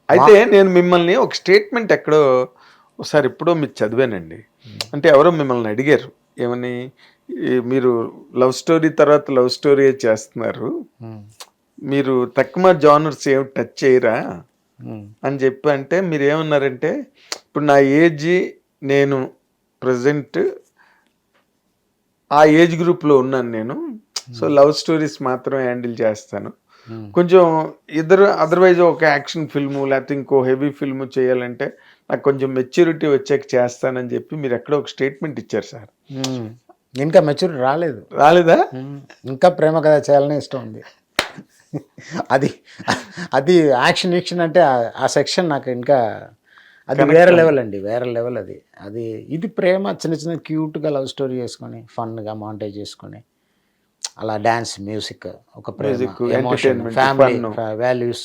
అయితే నేను మిమ్మల్ని ఒక స్టేట్మెంట్ ఎక్కడో ఒకసారి ఎప్పుడో మీరు చదివానండి. అంటే ఎవరో మిమ్మల్ని అడిగారు ఏమని, మీరు లవ్ స్టోరీ తర్వాత లవ్ స్టోరీ చేస్తున్నారు, మీరు తక్కువ జానర్స్ ఏమి టచ్ చేయరా అని చెప్పి అంటే మీరు ఏమన్నారంటే, ఇప్పుడు నా ఏజ్, నేను ప్రజెంట్ ఆ ఏజ్ గ్రూప్లో ఉన్నాను నేను, సో లవ్ స్టోరీస్ మాత్రం హ్యాండిల్ చేస్తాను, కొంచెం ఇద్దరు అదర్వైజ్ ఒక యాక్షన్ ఫిల్ము లేకపోతే ఇంకో హెవీ ఫిల్ము చేయాలంటే నాకు కొంచెం మెచ్యూరిటీ వచ్చాక చేస్తానని చెప్పి మీరు ఎక్కడో ఒక స్టేట్మెంట్ ఇచ్చారు సార్. ఇంకా మెచ్యూరిటీ రాలేదా? ఇంకా ప్రేమ కథ చేయాలని ఇష్టం ఉంది. అది అది యాక్షన్ అంటే ఆ సెక్షన్ నాకు ఇంకా అది వేరే లెవెల్ అండి, వేరే లెవెల్ అది. అది ఇది ప్రేమ చిన్న చిన్న క్యూట్గా లవ్ స్టోరీ చేసుకొని ఫన్గా మాంటేజ్ చేసుకొని అలా డ్యాన్స్, మ్యూజిక్, ఒక ప్రేమ, ఎమోషన్, ఫ్యామిలీ వాల్యూస్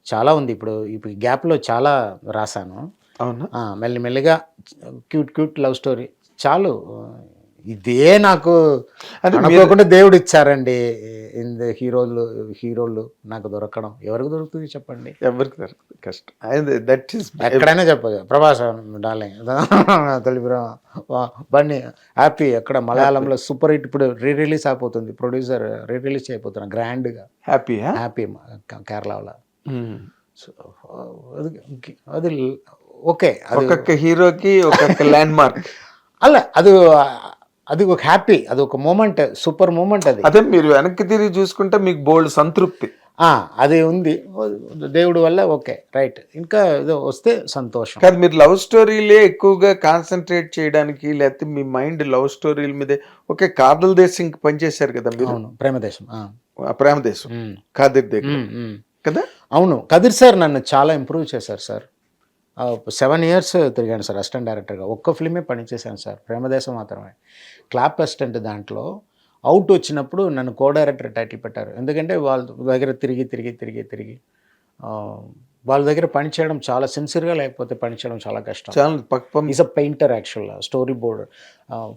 చాలా ఉంది. ఇప్పుడు గ్యాప్లో చాలా రాశాను. మెల్లిమెల్లిగా క్యూట్ లవ్ స్టోరీ చాలు. ఇదే నాకు అనుకోకుండా దేవుడు ఇచ్చారండి. హీరోలు నాకు దొరకడం ఎవరికి దొరుకుతుంది చెప్పండి? ఎవరికి దొరుకుతుంది, కష్టం. ఎక్కడైనా చెప్పదు. ప్రభాస్ డార్లింగ్, తొలి బండి, హ్యాపీ, ఎక్కడ మలయాళంలో సూపర్ హిట్, ఇప్పుడు రిలీజ్ అయిపోతుంది, ప్రొడ్యూసర్ రిలీజ్ అయిపోతున్నా గ్రాండ్గా. హ్యాపీ కేరళలో. అది ఓకే, ఒక్కొక్క హీరోకి ఒక్కొక్క ల్యాండ్ మార్క్ అలా. అది ఒక హ్యాపీ, అది ఒక మూమెంట్, సూపర్ మూమెంట్ అది. అదే మీరు వెనక్కి తిరిగి చూసుకుంటే మీకు బోల్డ్ సంతృప్తి అది ఉంది దేవుడి వల్ల. ఓకే, రైట్, ఇంకా ఏదో వస్తే సంతోషం. కాదు, మీరు లవ్ స్టోరీలే ఎక్కువగా కాన్సన్ట్రేట్ చేయడానికి, లేకపోతే మీ మైండ్ లవ్ స్టోరీల మీదే. ఓకే, కాదల్ దేశం పనిచేశారు కదా మీరు. ప్రేమదేశం కాదిర్ దగ్గర కదా. అవును, కదిర్ సార్ నన్ను చాలా ఇంప్రూవ్ చేశారు సార్. 7 years తిరిగాను సార్ అసిస్టెంట్ డైరెక్టర్గా. ఒక్క ఫిల్మే పనిచేశాను సార్, ప్రేమదేశం మాత్రమే. Clap assistant. దాంట్లో అవుట్ వచ్చినప్పుడు నన్ను కో డైరెక్టర్ టైటిల్ పెట్టారు. ఎందుకంటే వాళ్ళ దగ్గర తిరిగి వాళ్ళ దగ్గర పనిచేయడం చాలా సిన్సియర్గా, లేకపోతే పనిచేయడం చాలా కష్టం. Is a painter actual, story board.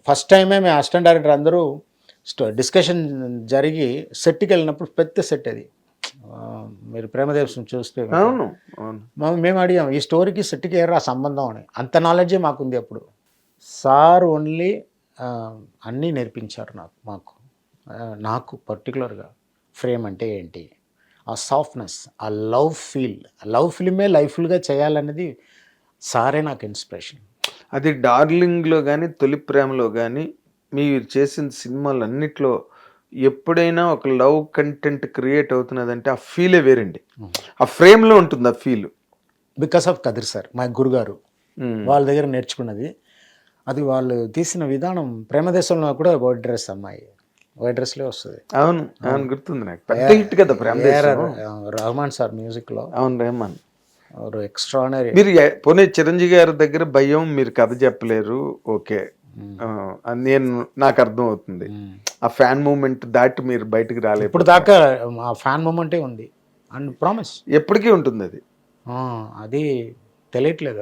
First టైమే మేము అసిస్టెంట్ డైరెక్టర్ అందరూ డిస్కషన్ జరిగి సెట్కి వెళ్ళినప్పుడు, పెద్ద సెట్ అది. మీరు ప్రేమదేశం చూస్తే మేము అడిగాం ఈ స్టోరీకి సెట్కి ఏరా సంబంధం అని. అంత నాలెడ్జే మాకుంది అప్పుడు. సార్ ఓన్లీ అన్నీ నేర్పించారు నాకు పర్టికులర్గా ఫ్రేమ్ అంటే ఏంటి, ఆ సాఫ్ట్నెస్, ఆ లవ్ ఫిల్మే లైఫ్గా చేయాలనేది సారే నాకు ఇన్స్పిరేషన్. అది డార్లింగ్లో కానీ తొలి ప్రేమలో కానీ మీరు చేసిన సినిమాలు అన్నిట్లో ఎప్పుడైనా ఒక లవ్ కంటెంట్ క్రియేట్ అవుతున్నదంటే ఆ ఫీలే వేరండి. ఆ ఫ్రేమ్లో ఉంటుంది ఆ feel. Because of Kadir sir, మా గురుగారు, వాళ్ళ దగ్గర నేర్చుకున్నది అది. వాళ్ళు తీసిన విధానం, ప్రేమదేశంలో కూడా వైట్ డ్రెస్, అమ్మాయి వైట్ డ్రెస్లే వస్తుంది. అవును, గుర్తుంది నాకు. పెద్ద హిట్ కదా ప్రేమదేశం. రహమాన్ సార్ మ్యూజిక్లో. అవును, రెహమాన్ ఎక్స్ట్రానరీ. మీరు పోనీ చిరంజీవి గారి దగ్గర భయం, మీరు కథ చెప్పలేరు, ఓకే, నాకు అర్థం అవుతుంది. ఆ ఫ్యాన్ మూమెంట్ దాటి మీరు బయటకు రాలేదు. ఇప్పుడు దాకా ఆ ఫ్యాన్ మూమెంటే ఉంది అండ్ ప్రామిస్ ఎప్పటికీ ఉంటుంది అది. అది తెలియట్లేదు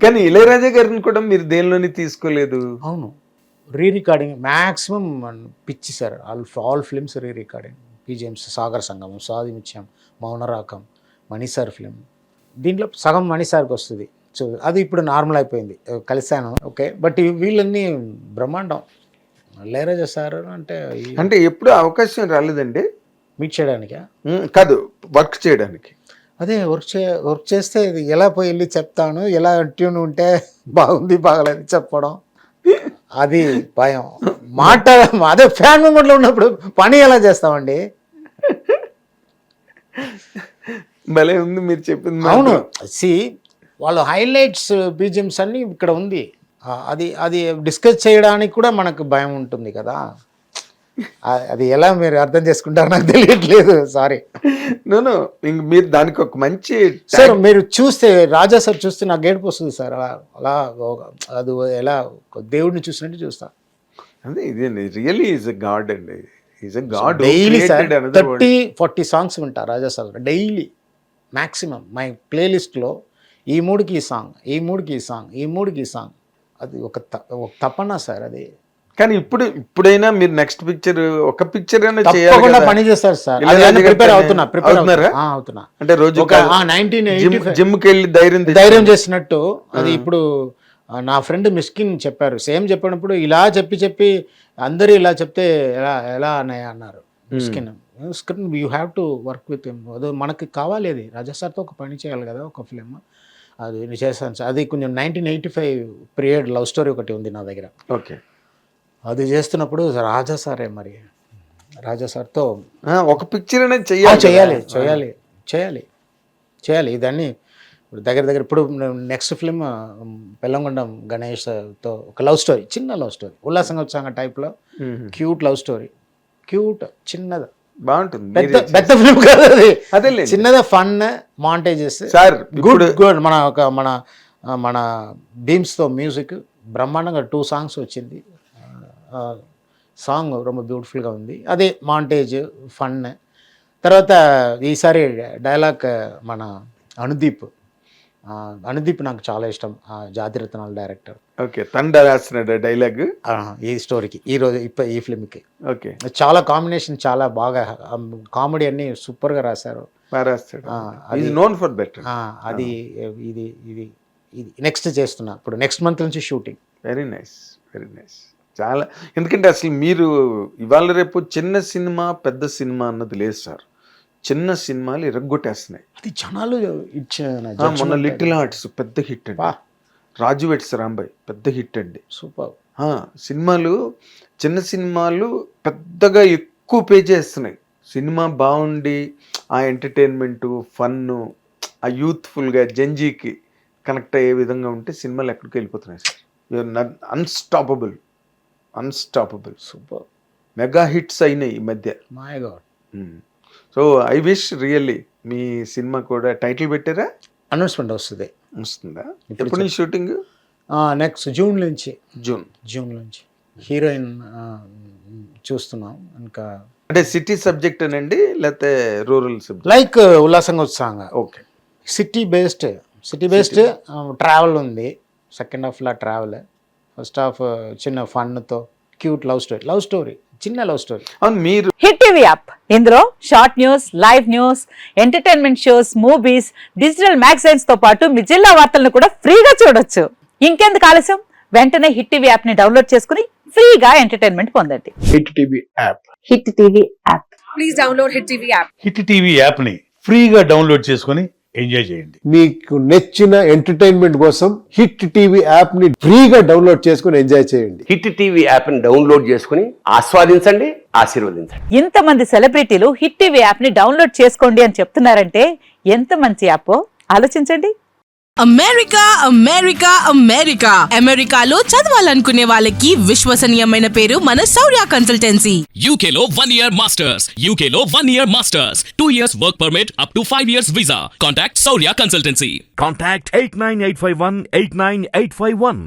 కానీ ఇళయరాజా గారిని కూడా మీరు దేనిలోని తీసుకోలేదు. అవును, రికార్డింగ్ మ్యాక్సిమం పిచ్చి sir. All films recording. BGMs, Sagara Sangamam, Swathimuthyam, మౌనరాకం, Mani sir film. దీంట్లో సగం మణిసార్కి వస్తుంది. సో అది ఇప్పుడు నార్మల్ అయిపోయింది, కలిశాను. ఓకే, బట్ వీళ్ళన్నీ బ్రహ్మాండం. ఇళయరాజా సార్ అంటే ఎప్పుడు అవకాశం రాలేదండి మీట్ చేయడానికా? కాదు, వర్క్ చేయడానికి. అదే వర్క్ చేస్తే ఎలా పోయి వెళ్ళి చెప్తాను, ఎలా ట్యూన్ ఉంటే బాగుంది బాగలేదు చెప్పడం, అది భయం. అదే ఫ్యాన్ మూమెంట్లో ఉన్నప్పుడు పని ఎలా చేస్తామండి? భలే ఉంది మీరు చెప్పింది. అవును, వాళ్ళు హైలైట్స్, బీజిఎమ్స్ అన్నీ ఇక్కడ ఉంది. అది డిస్కస్ చేయడానికి కూడా మనకు భయం ఉంటుంది కదా. అది ఎలా మీరు అర్థం చేసుకుంటారో నాకు తెలియట్లేదు, సారీ. మీరు దానికి ఒక మంచి సార్, మీరు చూస్తే రాజా సార్ చూస్తే నాకు ఏడుపు వస్తుంది సార్. అలా అది ఎలా దేవుడిని చూసినట్టు చూస్తా. అంటే ఇది రియల్లీ ఈజ్ ఎ గాడ్ అండి. Is a God. Daily 30-40 songs వింటా రాజా సార్ డైలీ మ్యాక్సిమం. మై ప్లేలిస్ట్లో ఈ మూడుకి ఈ సాంగ్, ఈ మూడుకి ఈ సాంగ్, ఈ మూడుకి ఈ సాంగ్. అది ఒక తపన సార్. అది కానీ ఇప్పుడైనా మీరు నెక్స్ట్ పిక్చర్ ఒక పిక్చర్ అయినా చేయాలి తప్పకుండా కదా. పని చేస్తారు సార్. ఇలా అది ఎందుకంటే ప్రిపేర్ అవుతున్నా అవుతున్నారా? అవుతున్నా. అంటే రోజు ఒక 1985 జిమ్కి వెళ్ళి ధైర్యం చేసినట్టు అది ఇప్పుడు నా ఫ్రెండ్ మిస్కిన్ చెప్పారు. సేమ్ చెప్పినప్పుడు ఇలా చెప్పి అందరూ ఇలా చెప్తే ఎలా అన్నారు Mysskin. You have to work with him. అది మనకి కావాలి, అది రాజా సార్తో ఒక పని చేయాలి కదా, ఒక ఫిలిం. అది నేను చేశాను సార్. అది కొంచెం 1985 పీరియడ్ లవ్ స్టోరీ ఒకటి ఉంది నా దగ్గర. ఓకే. అది చేస్తున్నప్పుడు రాజా సారే, మరి రాజా సార్తో ఒక పిక్చర్ అనేది చేయాలి ఇదన్నీ. ఇప్పుడు దగ్గర ఇప్పుడు నెక్స్ట్ ఫిలిం బెల్లంకొండం గణేష్తో ఒక లవ్ స్టోరీ, చిన్న లవ్ స్టోరీ, ఉల్లాసంగా వచ్చాంగ టైప్లో, క్యూట్ లవ్ స్టోరీ, క్యూట్ చిన్నది, బాగుంటుంది. పెద్ద ఫిలిం కాదు అది, అదే చిన్నదే, ఫన్ మాంటేజెస్ సార్. గుడ్ మన బీమ్స్తో మ్యూజిక్ బ్రహ్మాండంగా 2 songs వచ్చింది. సాంగ్ ரொம்ப బ్యూటిఫుల్గా ఉంది. అదే మాంటేజ్ ఫన్. తర్వాత ఈసారి డైలాగ్ మన అనుదీప్ నాకు చాలా ఇష్టం, జాతిరత్నాల డైరెక్టర్. ఓకే. తండ రాసిన డైలాగ్ ఈ స్టోరీకి ఈరోజు ఈ ఫిల్మ్కి. ఓకే. చాలా కాంబినేషన్, చాలా బాగా కామెడీ అన్ని సూపర్గా రాశారు. అది నోన్ ఫర్ దట్. అది ఇది నెక్స్ట్ చేస్తున్నా ఇప్పుడు, నెక్స్ట్ మంత్ నుంచి షూటింగ్. Very nice. చాలా, ఎందుకంటే అసలు మీరు ఇవాళ రేపు చిన్న సినిమా పెద్ద సినిమా అన్నది లేదు సార్. చిన్న సినిమాలు ఇరగ్గొట్టేస్తున్నాయి. అది జనాలు ఇచ్చిన మొన్న లిటిల్ హార్ట్స్ పెద్ద హిట్ అండి. రాజు వెడ్స్ రాంబాయ్ పెద్ద హిట్ అండి. సూపర్. సినిమాలు, చిన్న సినిమాలు పెద్దగా ఎక్కువ పే చేస్తున్నాయి. సినిమా బాగుండి ఆ ఎంటర్టైన్మెంటు, ఫన్ను, ఆ యూత్ఫుల్గా జంజీకి కనెక్ట్ అయ్యే విధంగా ఉంటే సినిమాలు ఎక్కడికి వెళ్ళిపోతున్నాయి sir. You're unstoppable. Super mega hits అయినాయి ఈ మధ్య. My god. So I wish really మీ సినిమా కూడా టైటిల్ పెట్టారా? అనౌన్స్మెంట్ వస్తుందా? ఎప్పుడు నుంచి షూటింగ్? నెక్స్ట్ జూన్ నుంచి హీరోయిన్ చూస్తున్నాం. ఇంకా అంటే సిటీ సబ్జెక్ట్ అనండి లేకపోతే రూరల్ సబ్జెక్ట్? లైక్ ఉల్లాసంగా ఉత్సాహంగా. ఓకే. సిటీ బేస్డ్ ట్రావెల్ ఉంది. సెకండ్ హాఫ్లో ట్రావెల్, ఫస్ట్ హాఫ్ చిన్న ఫన్తో క్యూట్ లవ్ స్టోరీ, చిన్న లవ్ స్టోరీ. అవును. మీరు హిట్ టీవీ యాప్, ఇందులో short news, live news, entertainment shows, movies, digital magazines తో పాటు మీ జిల్లా వార్తలను కూడా ఫ్రీగా చూడొచ్చు. ఇంకెందుకు ఆలస్యం, వెంటనే హిట్ టీవీ యాప్ ని డౌన్లోడ్ చేసుకుని ఫ్రీగా ఎంటర్టైన్మెంట్ పొందండి. Hit TV app. Hit TV app. Please download hit TV app. Hit TV app ని ఫ్రీగా డౌన్లోడ్ చేసుకొని ఎంజాయ్ చేయండి. మీకు నచ్చిన ఎంటర్టైన్మెంట్ కోసం హిట్ టీవీ యాప్ ని ఫ్రీగా డౌన్లోడ్ చేసుకుని ఎంజాయ్ చేయండి. హిట్ టీవీ యాప్ ని డౌన్లోడ్ చేసుకుని ఆస్వాదించండి, ఆశీర్వదించండి. ఇంతమంది సెలబ్రిటీలు హిట్ టీవీ యాప్ ని డౌన్లోడ్ చేసుకోండి అని చెప్తున్నారంటే ఎంత మంచి యాప్ ఆలోచించండి. అమెరికాలో చదవాలనుకునే వాళ్ళకి విశ్వసనీయమైన పేరు మన శౌర్య కన్సల్టెన్సీ. UK లో 1 year masters. UK లో 1 year masters. 2 years work permit up to 5 years visa. Contact Saurya Consultancy. Contact 89851 89851.